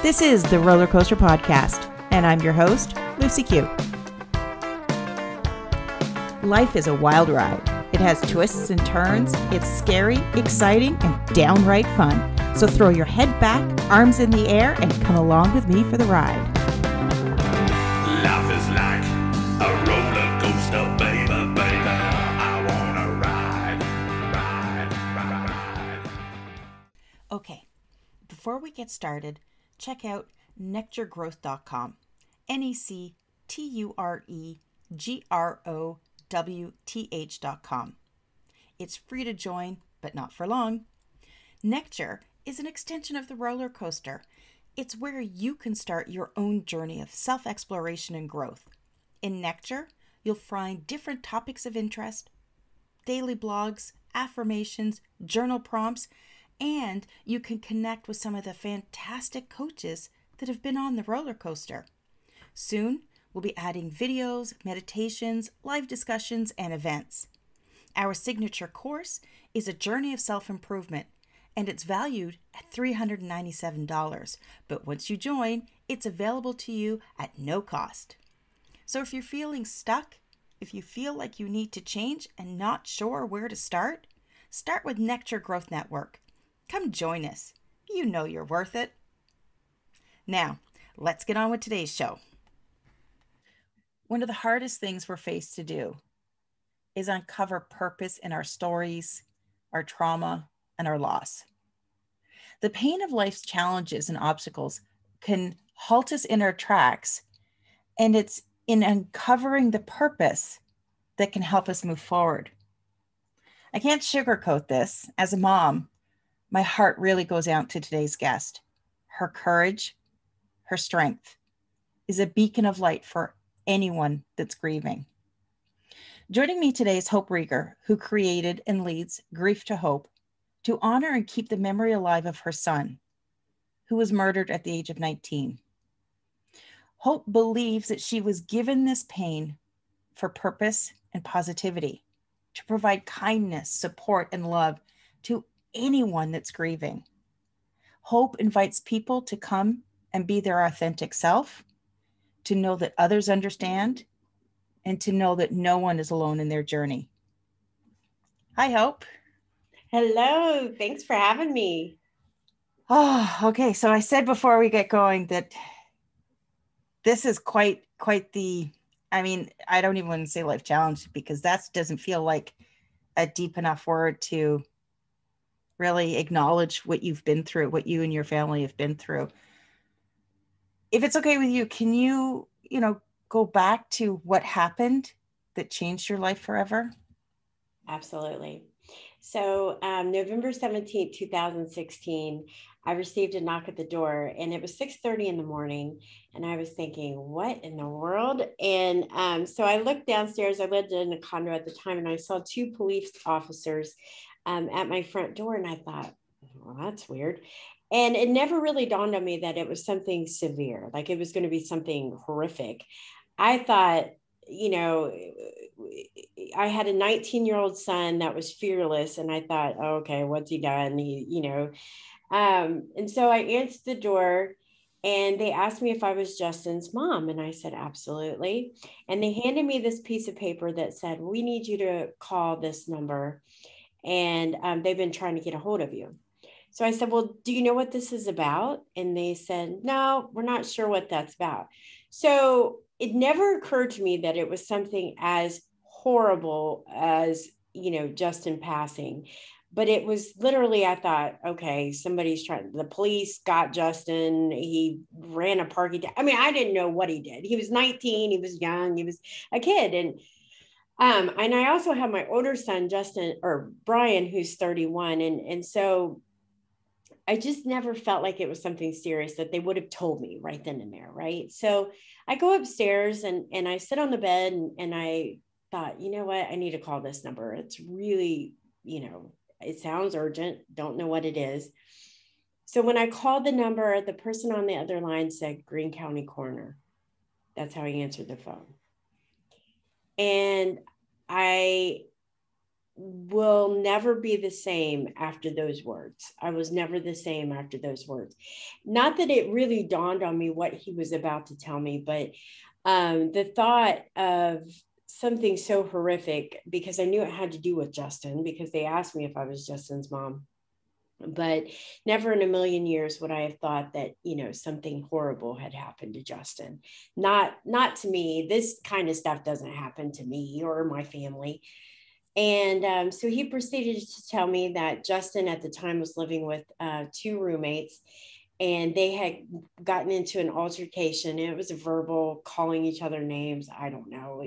This is the Roller Coaster Podcast, and I'm your host, Lucy Q. Life is a wild ride. It has twists and turns. It's scary, exciting, and downright fun. So throw your head back, arms in the air, and come along with me for the ride. Life is like a roller coaster, baby, baby. I wanna ride. Okay, before we get started, check out nectargrowth.com. nectargrowth.com. It's free to join, but not for long. Nectar is an extension of the roller coaster. It's where you can start your own journey of self-exploration and growth. In Nectar, you'll find different topics of interest, daily blogs, affirmations, journal prompts, and you can connect with some of the fantastic coaches that have been on the roller coaster. Soon, we'll be adding videos, meditations, live discussions, and events. Our signature course is a journey of self-improvement, and it's valued at $397. But once you join, it's available to you at no cost. So if you're feeling stuck, if you feel like you need to change and not sure where to start with Nectar Growth Network. Come join us. You know you're worth it. Now, let's get on with today's show. One of the hardest things we're faced to do is uncover purpose in our stories, our trauma, and our loss. The pain of life's challenges and obstacles can halt us in our tracks, and it's in uncovering the purpose that can help us move forward. I can't sugarcoat this. As a mom, my heart really goes out to today's guest. Her courage, her strength is a beacon of light for anyone that's grieving. Joining me today is Hope Reger, who created and leads Grief to Hope to honor and keep the memory alive of her son, who was murdered at the age of 19. Hope believes that she was given this pain for purpose and positivity, to provide kindness, support, and love to anyone that's grieving. Hope invites people to come and be their authentic self, to know that others understand, and to know that no one is alone in their journey. Hi, Hope. Hello, thanks for having me. Oh, okay. So I said before we get going that this is quite the, I don't even want to say life challenge, because that doesn't feel like a deep enough word to really acknowledge what you've been through, what you and your family have been through. If it's okay with you, can you, go back to what happened that changed your life forever? Absolutely. So November 17th, 2016, I received a knock at the door, and it was 6:30 in the morning. And I was thinking, what in the world? And so I looked downstairs. I lived in a condo at the time, and I saw two police officers at my front door. And I thought, well, that's weird. And it never really dawned on me that it was something severe, like it was going to be something horrific. I thought, I had a 19-year-old son that was fearless. And I thought, oh, okay, what's he done? And so I answered the door, and they asked me if I was Justin's mom. And I said, absolutely. And they handed me this piece of paper that said, we need you to call this number. And they've been trying to get a hold of you. So I said, well, do you know what this is about? And they said, no, we're not sure what that's about. So it never occurred to me that it was something as horrible as, Justin passing. But it was literally, I thought, okay, the police got Justin. He ran a parking. I didn't know what he did. He was 19. He was young. He was a kid. And I also have my older son, Brian, who's 31. And so I just never felt like it was something serious that they would have told me right then and there. Right. So I go upstairs and I sit on the bed and I thought, you know what, I need to call this number. It's really, it sounds urgent. Don't know what it is. So when I called the number, the person on the other line said Greene County Coroner. That's how he answered the phone. And I will never be the same after those words. I was never the same after those words. Not that it really dawned on me what he was about to tell me, but the thought of something so horrific, because I knew it had to do with Justin, because they asked me if I was Justin's mom. But never in a million years would I have thought that, something horrible had happened to Justin. Not to me. This kind of stuff doesn't happen to me or my family. And so he proceeded to tell me that Justin at the time was living with two roommates, and they had gotten into an altercation. It was a verbal, calling each other names. I don't know,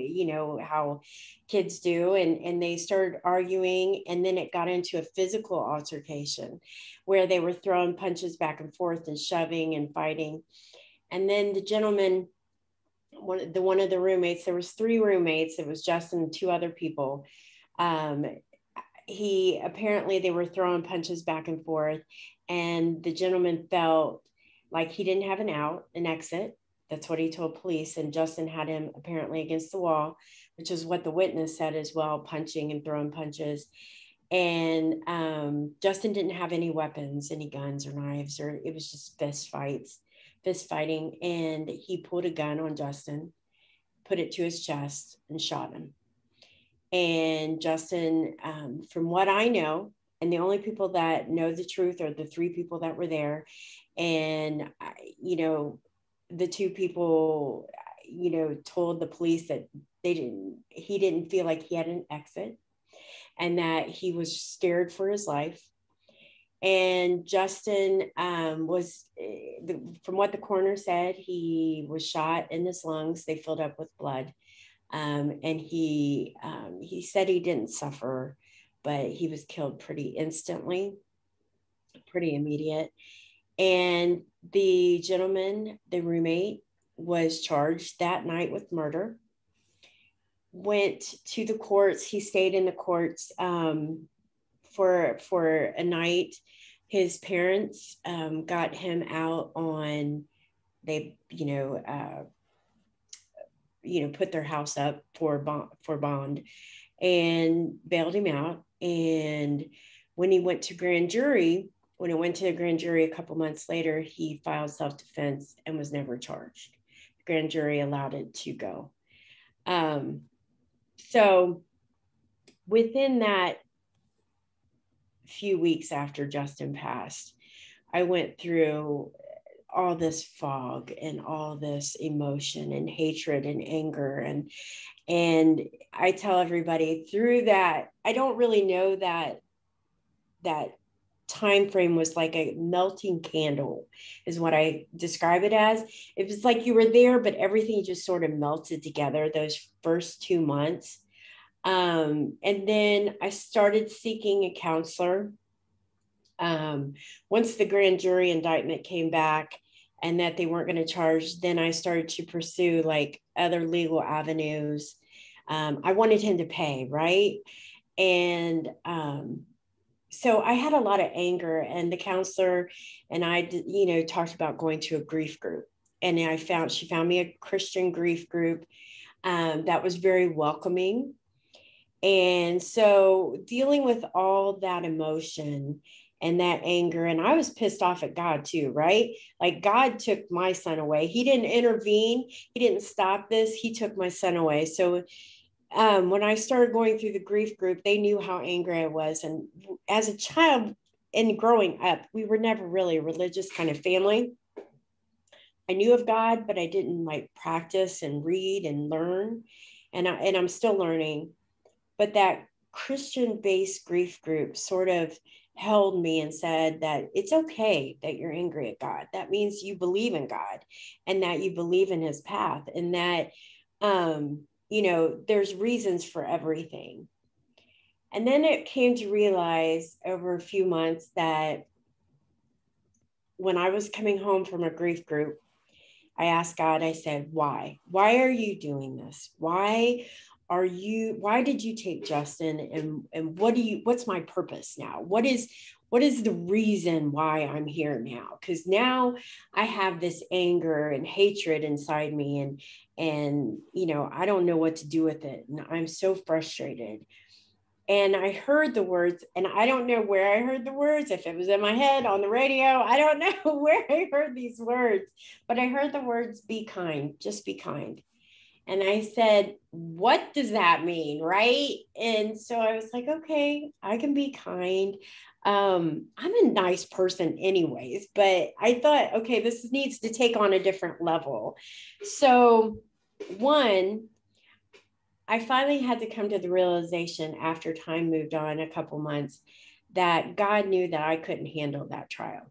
how kids do. And they started arguing, and then it got into a physical altercation where they were throwing punches back and forth and shoving and fighting. And then the gentleman, one of the roommates, there was three roommates. It was Justin and two other people. They were throwing punches back and forth, and the gentleman felt like he didn't have an exit. That's what he told police. And Justin had him apparently against the wall, which is what the witness said as well, punching and throwing punches. And Justin didn't have any weapons, any guns or knives, or it was just fist fighting. And he pulled a gun on Justin, put it to his chest, and shot him. And Justin, from what I know, and the only people that know the truth are the three people that were there. And, the two people, told the police that he didn't feel like he had an exit, and that he was scared for his life. And Justin was, from what the coroner said, he was shot in his lungs. They filled up with blood. And he said he didn't suffer, but he was killed pretty instantly, pretty immediate. And the gentleman, the roommate, was charged that night with murder. Went to the courts. He stayed in the courts for a night. His parents got him out on, they, put their house up for bond and bailed him out. And when he went to grand jury, a couple months later, he filed self-defense and was never charged. The grand jury allowed it to go. So within that few weeks after Justin passed, I went through all this fog and all this emotion and hatred and anger. And I tell everybody through that, I don't really know that time frame was like a melting candle, is what I describe it as. It was like you were there, but everything just sort of melted together those first 2 months. And then I started seeking a counselor. Once the grand jury indictment came back and that they weren't going to charge, then I started to pursue like other legal avenues. I wanted him to pay, right? And so I had a lot of anger, and the counselor and I, talked about going to a grief group. And she found me a Christian grief group that was very welcoming. And so dealing with all that emotion and that anger, and I was pissed off at God too, right? Like God took my son away. He didn't intervene. He didn't stop this. He took my son away. So when I started going through the grief group, they knew how angry I was. And as a child and growing up, we were never really a religious kind of family. I knew of God, but I didn't like practice and read and learn. And I'm still learning. But that Christian-based grief group sort of held me and said that it's okay that you're angry at God. That means you believe in God and that you believe in his path, and that, there's reasons for everything. And then it came to realize over a few months that when I was coming home from a grief group, I asked God, I said, why are you doing this? Why did you take Justin, and what's my purpose now? What is the reason why I'm here now? Because now I have this anger and hatred inside me, and I don't know what to do with it. And I'm so frustrated. And I heard the words, and I don't know where I heard the words, if it was in my head, on the radio, I don't know where I heard these words, but I heard the words, be kind, just be kind. And I said, what does that mean? Right. And so I was like, okay, I can be kind. I'm a nice person anyways, but I thought, okay, this needs to take on a different level. So one, I finally had to come to the realization after time moved on a couple months that God knew that I couldn't handle that trial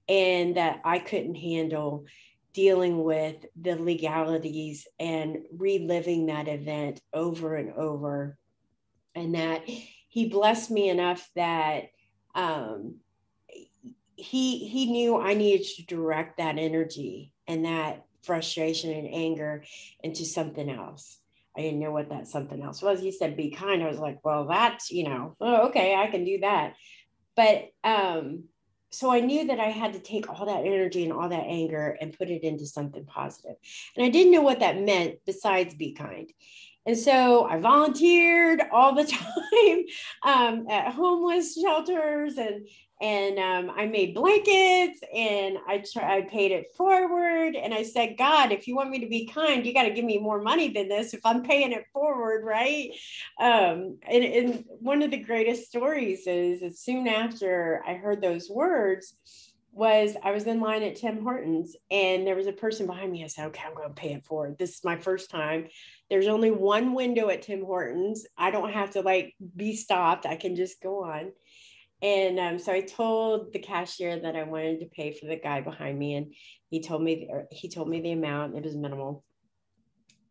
and that I couldn't handle dealing with the legalities and reliving that event over and over. And that he blessed me enough that he knew I needed to direct that energy and that frustration and anger into something else. I didn't know what that something else was. He said, be kind. I was like, well, that's, oh, okay, I can do that. But so I knew that I had to take all that energy and all that anger and put it into something positive. And I didn't know what that meant besides be kind. And so I volunteered all the time at homeless shelters, and I made blankets, and I paid it forward. And I said, God, if you want me to be kind, you got to give me more money than this if I'm paying it forward, right? And one of the greatest stories is soon after I heard those words, was I was in line at Tim Hortons, and there was a person behind me. I said, okay, I'm going to pay it forward. This is my first time. There's only one window at Tim Hortons. I don't have to be stopped. I can just go on. And so I told the cashier that I wanted to pay for the guy behind me, and he told me the amount. It was minimal.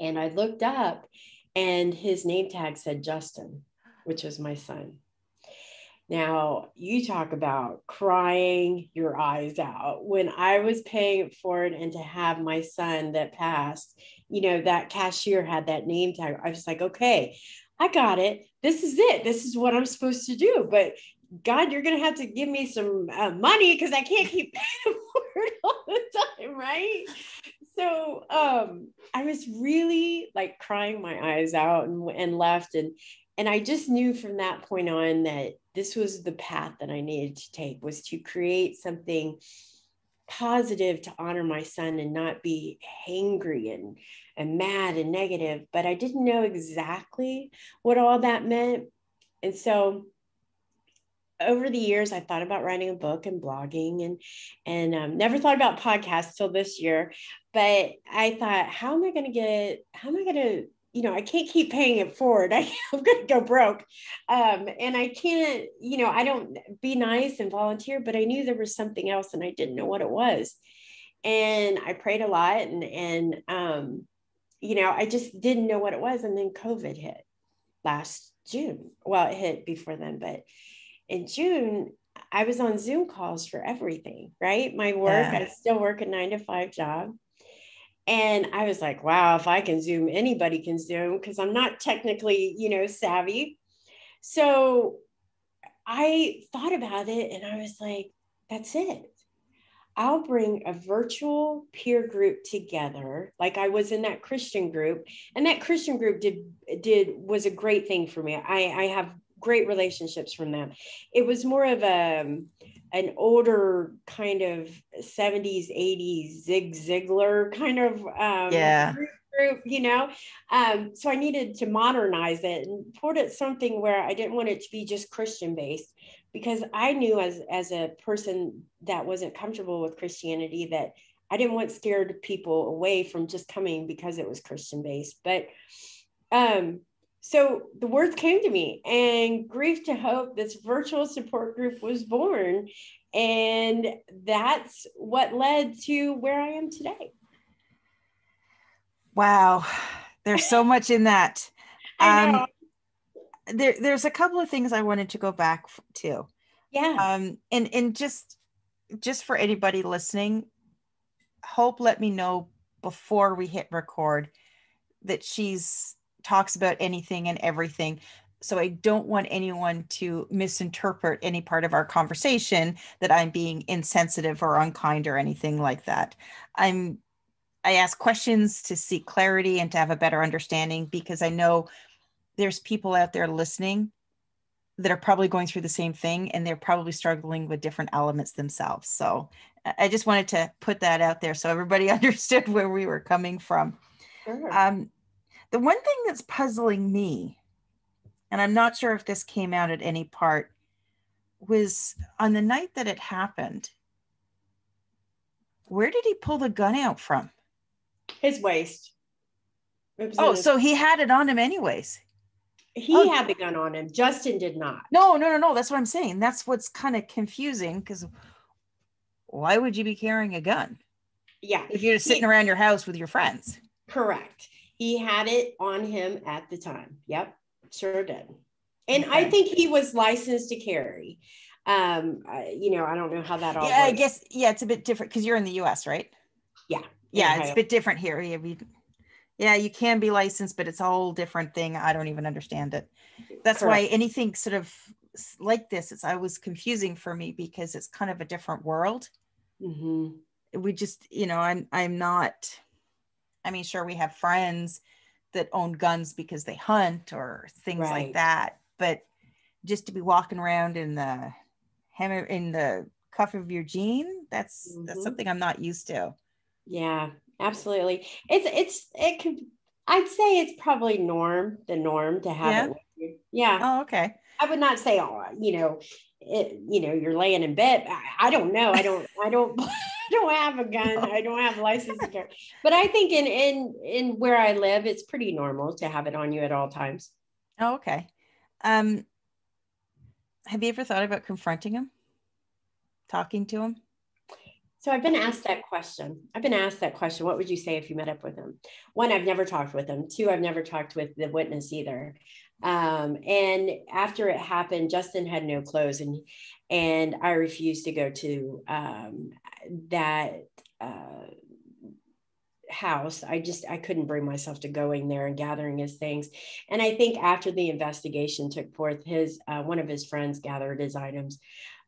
And I looked up, and his name tag said Justin, which was my son. Now, you talk about crying your eyes out. When I was paying it forward, and to have my son that passed, that cashier had that name tag. I was like, okay, I got it. This is it. This is what I'm supposed to do. But God, you're going to have to give me some money, because I can't keep paying for it all the time, right? So I was really crying my eyes out and left. And I just knew from that point on that this was the path that I needed to take, was to create something positive to honor my son and not be angry and mad and negative. But I didn't know exactly what all that meant. And so over the years, I thought about writing a book and blogging, and never thought about podcasts till this year. But I thought, how am I going to, I can't keep paying it forward. I'm going to go broke. And I can't, I don't be nice and volunteer, but I knew there was something else, and I didn't know what it was. And I prayed a lot, and I just didn't know what it was. And then COVID hit last June. Well, it hit before then, but in June, I was on Zoom calls for everything, right? My work, I still work a 9-to-5 job. And I was like, wow, if I can Zoom, anybody can Zoom, because I'm not technically, savvy. So I thought about it, and I was like, that's it. I'll bring a virtual peer group together. Like I was in that Christian group, and that Christian group was a great thing for me. I have great relationships from them. It was more of an older kind of 70s, 80s Zig Ziglar kind of group, so I needed to modernize it and put it something where I didn't want it to be just Christian based, because I knew as a person that wasn't comfortable with Christianity that I didn't want scared people away from just coming because it was Christian based. But so the words came to me, and Grief to Hope, this virtual support group, was born. And that's what led to where I am today. Wow. There's so much in that. I know. There's a couple of things I wanted to go back to. Yeah. And just for anybody listening, Hope let me know before we hit record that she's talks about anything and everything. So I don't want anyone to misinterpret any part of our conversation that I'm being insensitive or unkind or anything like that. I ask questions to seek clarity and to have a better understanding, because I know there's people out there listening that are probably going through the same thing, and they're probably struggling with different elements themselves. So I just wanted to put that out there so everybody understood where we were coming from. Sure. The one thing that's puzzling me, and I'm not sure if this came out at any part, was on the night that it happened, where did he pull the gun out from? His waist. Oh, so he had it on him anyways. He had the gun on him. Justin did not. No. That's what I'm saying. That's what's kind of confusing, because why would you be carrying a gun? Yeah. If you're just sitting around your house with your friends. Correct. He had it on him at the time. Yep. Sure did. And okay. I think he was licensed to carry. I don't know how that all works. I guess, it's a bit different because you're in the US, right? Yeah. It's a bit different here. You can be licensed, but it's a whole different thing. I don't even understand it. That's Correct. Why anything sort of like this, it's always confusing for me because it's kind of a different world. Mm-hmm. We just, I'm not, sure, we have friends that own guns because they hunt or things right. like that. But just to be walking around in the cuff of your jean, that's something I'm not used to. Yeah, absolutely. It could, I'd say it's probably the norm to have it with you. Yeah. Oh, okay. I would not say, you're laying in bed. I don't know. I don't have a gun. No. I don't have a license to carry. But I think in where I live, it's pretty normal to have it on you at all times. Oh, okay. Have you ever thought about confronting him? Talking to him? So I've been asked that question. What would you say if you met up with him? One, I've never talked with him. Two, I've never talked with the witness either. And after it happened, Justin had no clothes, and I refused to go to that house. I couldn't bring myself to going there and gathering his things. And I think after the investigation took forth, one of his friends gathered his items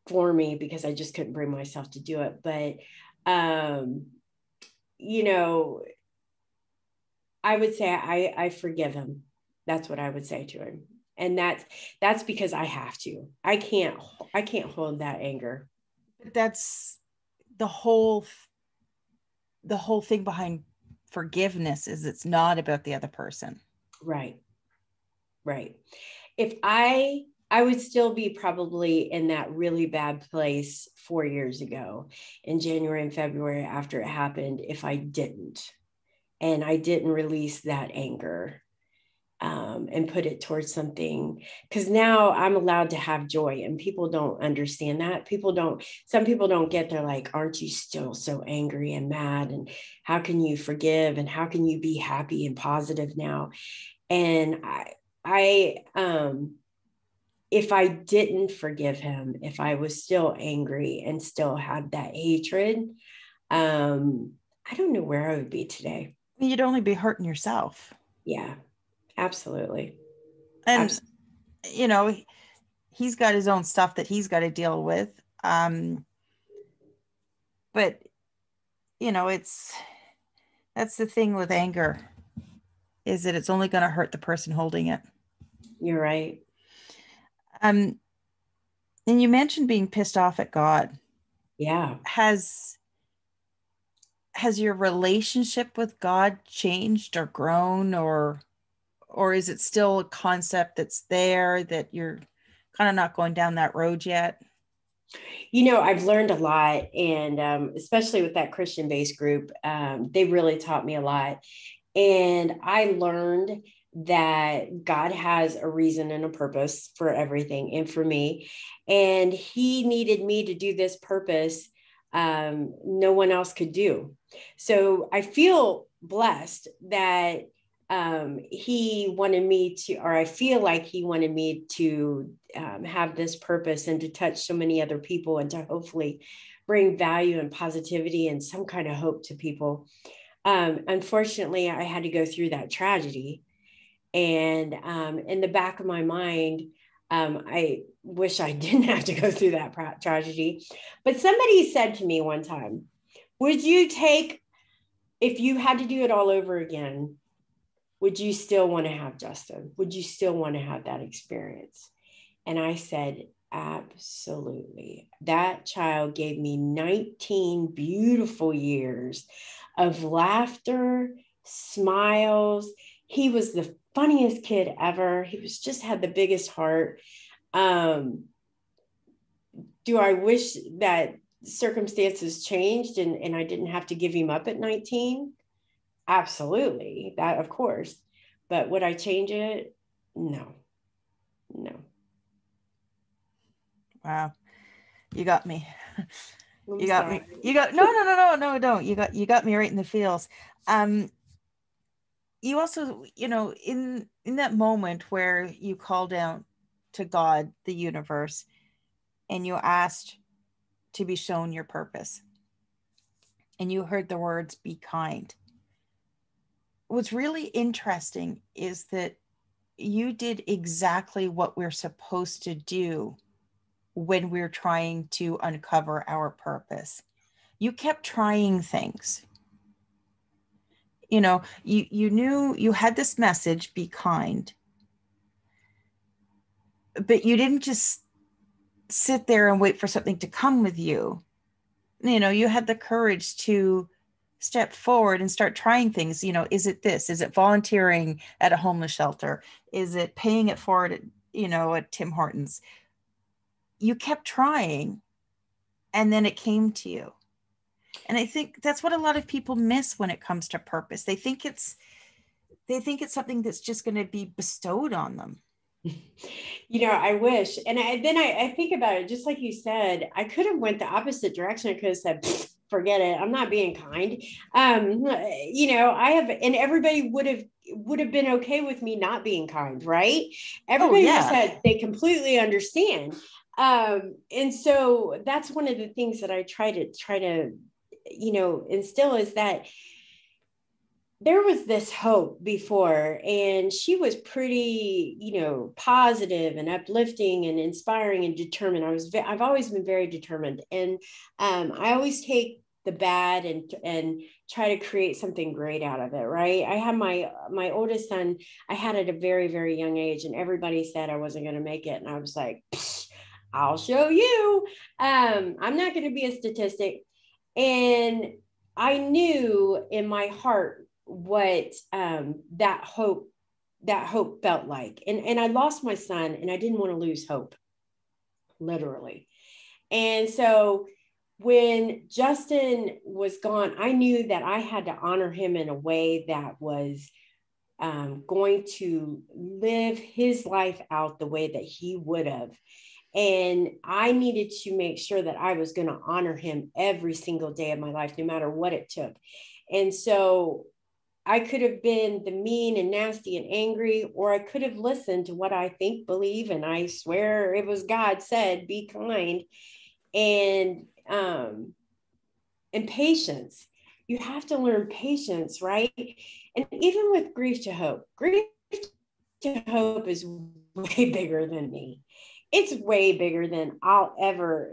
for me because I just couldn't bring myself to do it. But I would say I forgive him. That's what I would say to him. And that's because I have to. I can't hold that anger. That's the whole thing behind forgiveness, is it's not about the other person. Right. If I would still be probably in that really bad place 4 years ago in January and February after it happened, if I didn't release that anger and put it towards something, because now I'm allowed to have joy, and people don't understand that. Some people don't get, they're like, aren't you still so angry and mad? And how can you forgive? And how can you be happy and positive now? And I if I didn't forgive him, if I was still angry and still had that hatred, I don't know where I would be today. You'd only be hurting yourself. Yeah, absolutely. And, he's got his own stuff that he's got to deal with. But, that's the thing with anger, is that it's only going to hurt the person holding it. You're right. And you mentioned being pissed off at God. Yeah. Has your relationship with God changed or grown, or is it still a concept that's there that you're kind of not going down that road yet? I've learned a lot, and especially with that Christian-based group, they really taught me a lot. And I learned that God has a reason and a purpose for everything, and for me, and he needed me to do this purpose no one else could do. So I feel blessed that he wanted me to, or I feel like he wanted me to have this purpose and to touch so many other people, and to hopefully bring value and positivity and some kind of hope to people. Unfortunately, I had to go through that tragedy. And in the back of my mind, I wish I didn't have to go through that tragedy. But somebody said to me one time, if you had to do it all over again, would you still want to have Justin? Would you still want to have that experience? And I said, absolutely. That child gave me 19 beautiful years of laughter, smiles. He was the funniest kid ever. He was just had the biggest heart. Do I wish that circumstances changed and I didn't have to give him up at 19? Absolutely. That, of course. But would I change it? No. No. Wow. You got me. I'm You got sorry. me. You got no, don't. You got me right in the feels. You also, in that moment where you called out to God, the universe, and you asked to be shown your purpose, and you heard the words, be kind. What's really interesting is that you did exactly what we're supposed to do when we're trying to uncover our purpose. You kept trying things. You knew you had this message, be kind, but you didn't just sit there and wait for something to come with you. You had the courage to step forward and start trying things. Is it this? Is it volunteering at a homeless shelter? Is it paying it forward at Tim Hortons? You kept trying, and then it came to you. And I think that's what a lot of people miss when it comes to purpose. They think it's something that's just going to be bestowed on them. I wish. And then I think about it, just like you said, I could have went the opposite direction. I could have said, forget it. I'm not being kind. I have, and everybody would have been okay with me not being kind, right? Everybody yeah. just said they completely understand. And so that's one of the things that I try to instill, is that there was this Hope before, and she was pretty, positive and uplifting and inspiring and determined. I've always been very determined, and I always take the bad and try to create something great out of it. Right. I have my oldest son, I had at a very, very young age, and everybody said I wasn't going to make it. And I was like, I'll show you. I'm not going to be a statistic. And I knew in my heart what that hope felt like. And I lost my son, and I didn't want to lose hope, literally. And so when Justin was gone, I knew that I had to honor him in a way that was going to live his life out the way that he would have. And I needed to make sure that I was going to honor him every single day of my life, no matter what it took. And so I could have been the mean and nasty and angry, or I could have listened to what I think, believe, and I swear it was God said, be kind, and patience. You have to learn patience, right? And even with grief to hope is way bigger than me. It's way bigger than I'll ever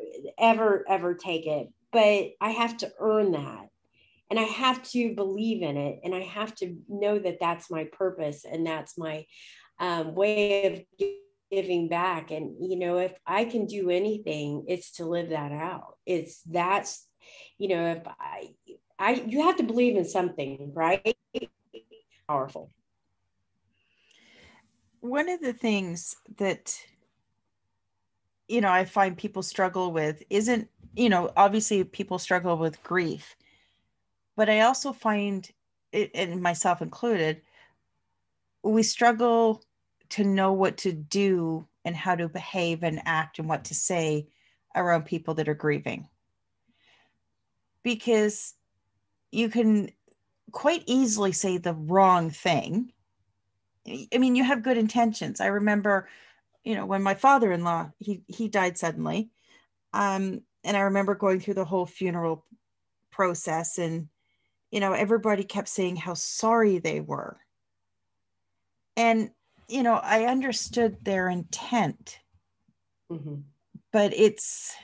take it. But I have to earn that. And I have to believe in it. And I have to know that that's my purpose. And that's my way of giving back. And, if I can do anything, it's to live that out. If you have to believe in something, right? Powerful. One of the things that I find people struggle with isn't, obviously people struggle with grief, but I also find it, and myself included, we struggle to know what to do and how to behave and act and what to say around people that are grieving. Because you can quite easily say the wrong thing. I mean, you have good intentions. I remember, when my father-in-law, he died suddenly. And I remember going through the whole funeral process, and, everybody kept saying how sorry they were. And, I understood their intent, Mm-hmm. but it's,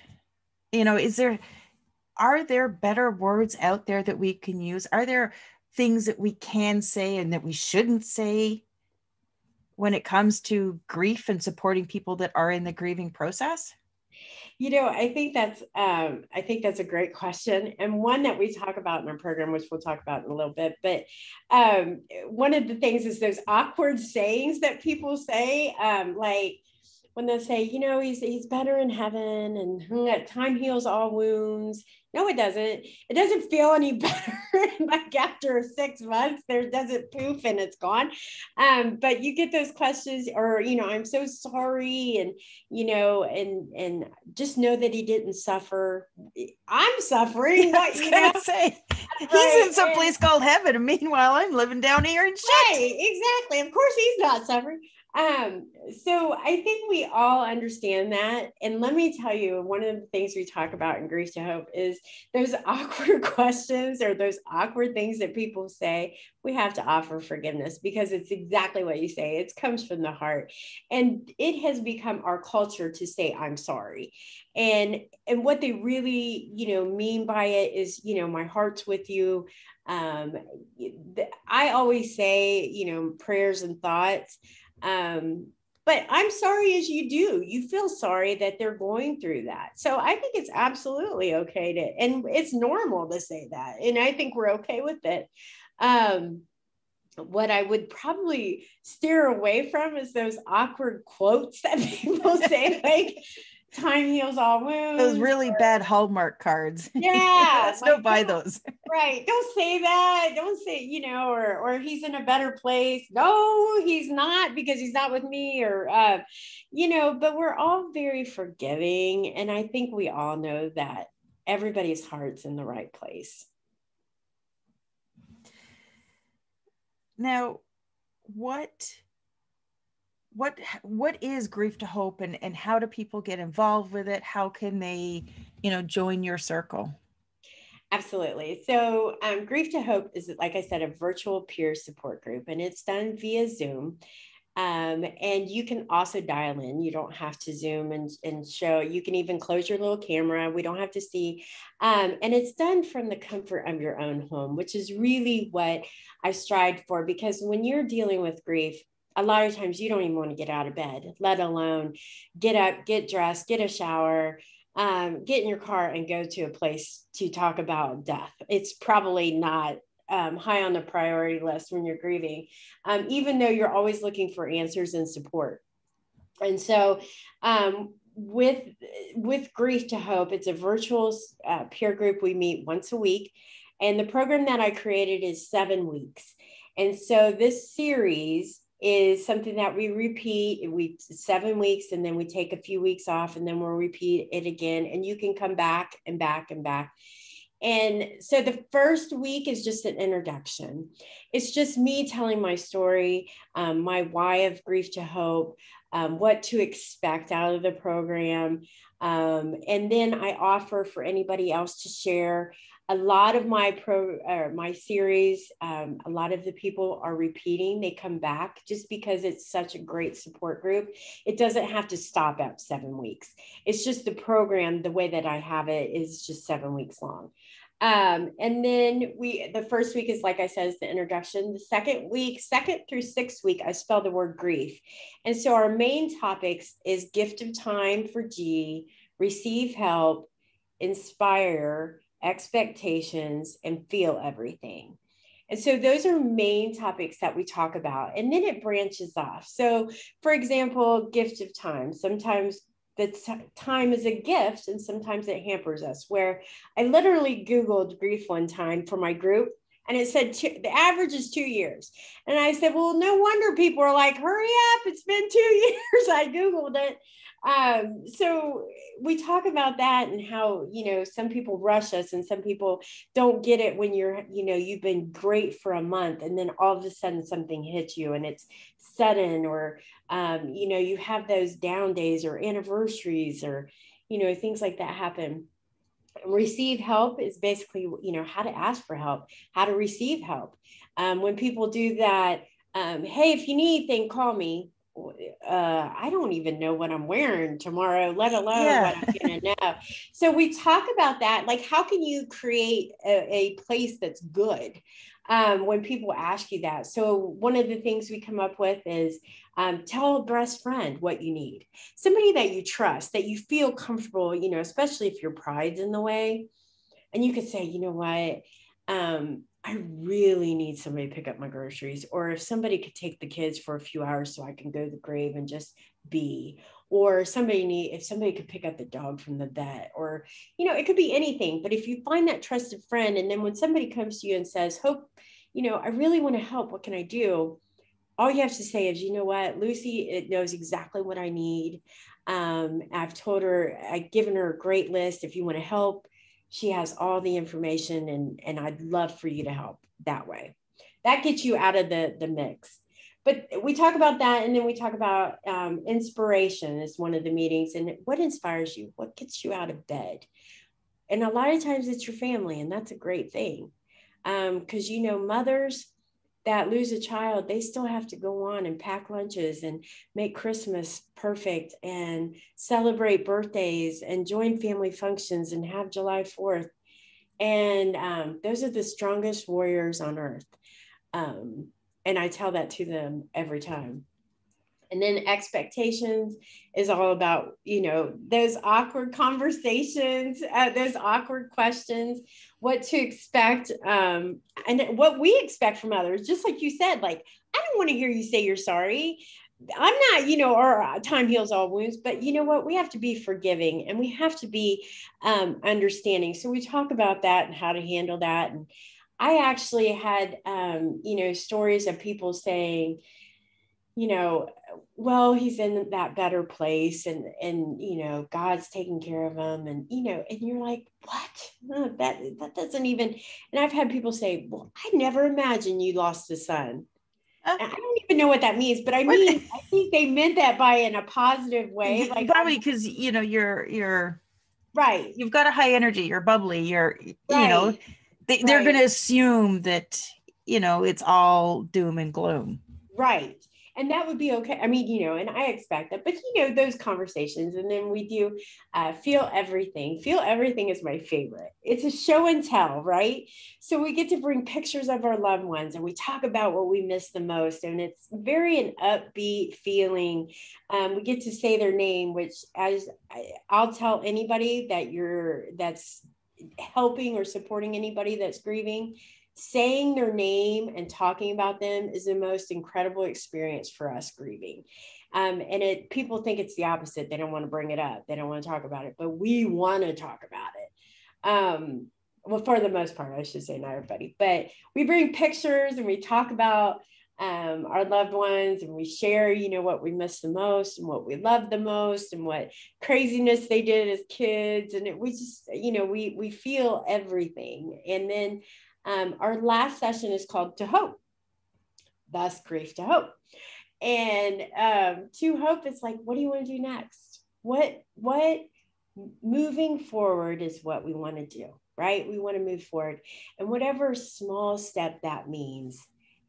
are there better words out there that we can use? Are there things that we can say and that we shouldn't say? when it comes to grief and supporting people that are in the grieving process? I think that's a great question, and one that we talk about in our program, which we'll talk about in a little bit. But one of the things is those awkward sayings that people say, like when they say, he's better in heaven, and time heals all wounds. No, it doesn't. It doesn't feel any better. Like after 6 months, there doesn't poof and it's gone. But you get those questions, or I'm so sorry, and just know that he didn't suffer. I'm suffering. I was gonna say, he's in some place called heaven, and meanwhile I'm living down here in shit. Right, exactly. Of course he's not suffering. So I think we all understand that. And let me tell you, one of the things we talk about in Grief to Hope is those awkward questions or those awkward things that people say. We have to offer forgiveness, because it's exactly what you say. It comes from the heart. And it has become our culture to say, I'm sorry. And what they really, mean by it is, my heart's with you. I always say, prayers and thoughts. But I'm sorry as you do. You feel sorry that they're going through that. So I think it's absolutely okay and it's normal to say that. And I think we're okay with it. What I would probably steer away from is those awkward quotes that people say, like, time heals all wounds. Those really bad Hallmark cards. Yeah. Let's don't buy those. Right. Don't say that. Don't say, or he's in a better place. No, he's not, because he's not with me, but we're all very forgiving. And I think we all know that everybody's heart's in the right place. Now, what is Grief to Hope, and how do people get involved with it? How can they, join your circle? Absolutely. So Grief to Hope is, like I said, a virtual peer support group, and it's done via Zoom. And you can also dial in. You don't have to Zoom and show. You can even close your little camera. We don't have to see. And it's done from the comfort of your own home, which is really what I strive for, because when you're dealing with grief, a lot of times you don't even want to get out of bed, let alone get up, get dressed, get a shower, get in your car and go to a place to talk about death. It's probably not high on the priority list when you're grieving, even though you're always looking for answers and support. And so with Grief to Hope, it's a virtual peer group. We meet once a week. And the program that I created is 7 weeks. And so this series is something that we repeat. 7 weeks, and then we take a few weeks off, and then we'll repeat it again. And you can come back and back and back. And so the first week is just an introduction. It's just me telling my story, my why of Grief to Hope, what to expect out of the program. And then I offer for anybody else to share. A lot of my series, a lot of the people are repeating. They come back just because it's such a great support group. It doesn't have to stop at 7 weeks. It's just the program, the way that I have it, is just 7 weeks long. And then the first week is, like I said, is the introduction. The second through 6th week, I spell the word grief. And so our main topics is gift of time for G, receive help, inspire, expectations, and feel everything. And so those are main topics that we talk about. And then it branches off. So for example, gift of time. Sometimes the time is a gift, and sometimes it hampers us, where I literally Googled grief one time for my group, and it said the average is 2 years. And I said, well, no wonder people are like, hurry up, it's been 2 years. I Googled it. So we talk about that, and how, some people rush us, and some people don't get it when you've been great for a month, and then all of a sudden something hits you and it's sudden, or, you have those down days or anniversaries, or, things like that happen. Receive help is basically, how to ask for help, how to receive help. When people do that, hey, if you need anything, call me. I don't even know what I'm wearing tomorrow, let alone what I'm going to know. So we talk about that. Like, how can you create a place that's good when people ask you that? So one of the things we come up with is Tell a best friend what you need, somebody that you trust, that you feel comfortable, especially if your pride's in the way. And you could say, you know what, I really need somebody to pick up my groceries, or if somebody could take the kids for a few hours so I can go to the grave and just be, or if somebody could pick up the dog from the vet, or, it could be anything. But if you find that trusted friend, and then when somebody comes to you and says, Hope, I really want to help, what can I do? All you have to say is, you know what, Lucy, it knows exactly what I need. I've told her, I've given her a great list. If you want to help, she has all the information, and I'd love for you to help that way. That gets you out of the mix. But we talk about that, and then we talk about inspiration is one of the meetings, and what inspires you, what gets you out of bed. And a lot of times it's your family, and that's a great thing. Because, mothers that lose a child, they still have to go on and pack lunches and make Christmas perfect and celebrate birthdays and join family functions and have July 4th. And those are the strongest warriors on earth. And I tell that to them every time. And then expectations is all about, those awkward conversations, those awkward questions, what to expect, and what we expect from others. Just like you said, like, I don't want to hear you say you're sorry. I'm not, or time heals all wounds, but you know what? We have to be forgiving, and we have to be understanding. So we talk about that and how to handle that. And I actually had, stories of people saying, well, he's in that better place, and God's taking care of him, and and you're like, what? That doesn't even. And I've had people say, well, I never imagined you lost a son. And I don't even know what that means, but I think they meant that in a positive way. Like, probably because you're right, you've got a high energy, you're bubbly, you're right, they're going to assume that it's all doom and gloom. right. And that would be okay. I mean, and I expect that, but those conversations. And then we do feel everything. Feel everything is my favorite. It's a show and tell, right? So we get to bring pictures of our loved ones, and we talk about what we miss the most. And it's very an upbeat feeling. We get to say their name, which, as I'll tell anybody that's helping or supporting anybody that's grieving, saying their name and talking about them is the most incredible experience for us grieving. And people think it's the opposite. They don't want to bring it up. They don't want to talk about it, but we want to talk about it. Well, for the most part, I should say, not everybody, but we bring pictures and we talk about our loved ones, and we share, what we miss the most and what we love the most and what craziness they did as kids. And we just, we feel everything. And then our last session is called To Hope, thus grief to hope. And to hope, it's like, what do you want to do next? What moving forward is what we want to do, right? We want to move forward. And whatever small step that means,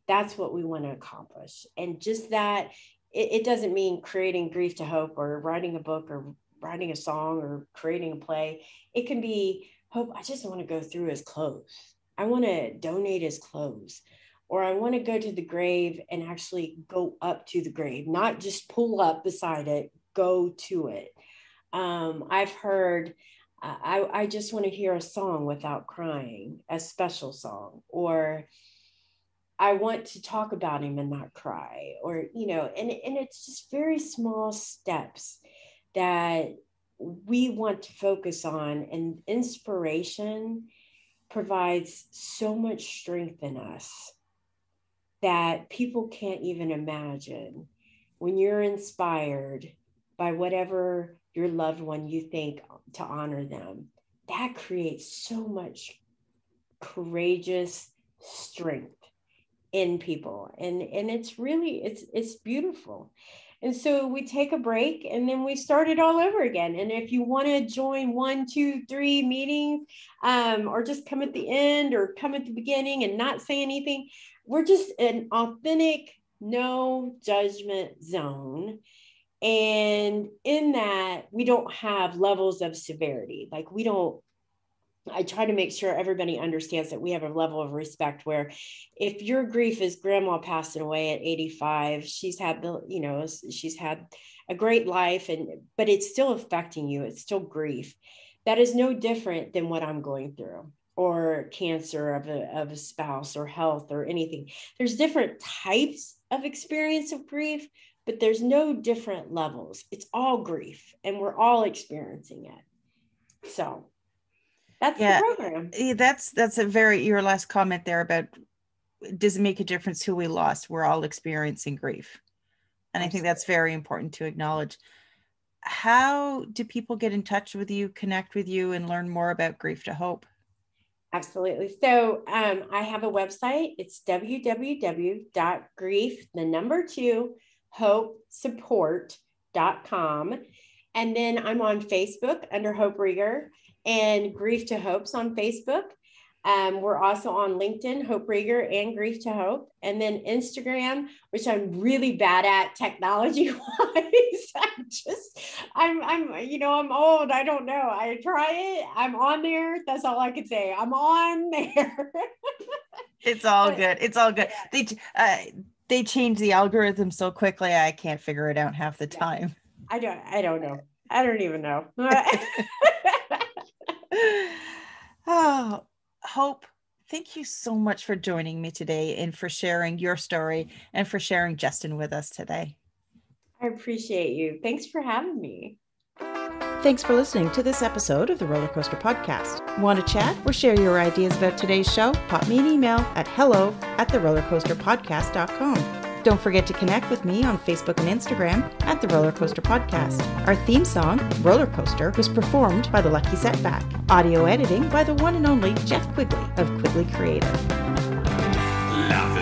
that's what we want to accomplish. And just that, it doesn't mean creating grief to hope or writing a book or writing a song or creating a play. It can be, Hope, I just want to go through his clothes. I want to donate his clothes, or I want to go to the grave and actually go up to the grave, not just pull up beside it, go to it. I've heard, I just want to hear a song without crying, a special song, or I want to talk about him and not cry, or, and it's just very small steps that we want to focus on. And inspiration provides so much strength in us that people can't even imagine. When you're inspired by whatever your loved one you think to honor them, that creates so much courageous strength in people. And it's really, it's beautiful. And so we take a break, and then we start it all over again. And if you want to join 1, 2, 3 meetings, or just come at the end or come at the beginning and not say anything, we're just an authentic, no judgment zone. And in that, we don't have levels of severity. Like, we don't I try to make sure everybody understands that we have a level of respect where if your grief is grandma passing away at 85, she's had a great life, but it's still affecting you. It's still grief. That is no different than what I'm going through, or cancer of a spouse, or health, or anything. There's different types of experience of grief, but there's no different levels. It's all grief, and we're all experiencing it. So that's the program. That's your last comment there about, does it make a difference who we lost? We're all experiencing grief. And I think that's very important to acknowledge. How do people get in touch with you, connect with you, and learn more about Grief to Hope? Absolutely. So I have a website. It's www.grief2hopesupport.com. And then I'm on Facebook under Hope Reger, and Grief to Hope's on Facebook. We're also on LinkedIn, Hope Reger and Grief to Hope. And then Instagram, which I'm really bad at technology-wise. I'm old. I don't know. I try it. I'm on there. That's all I can say. I'm on there. It's all good. It's all good. They change the algorithm so quickly. I can't figure it out half the time. I don't know. I don't even know. Oh, Hope, thank you so much for joining me today, and for sharing your story, and for sharing Justin with us today. I appreciate you. Thanks for having me. Thanks for listening to this episode of the Roller Coaster Podcast. Want to chat or share your ideas about today's show? Pop me an email at hello@therollercoasterpodcast.com. Don't forget to connect with me on Facebook and Instagram at The Roller Coaster Podcast. Our theme song, Roller Coaster, was performed by The Lucky Setback. Audio editing by the one and only Jeff Quigley of Quigley Creative. Laugh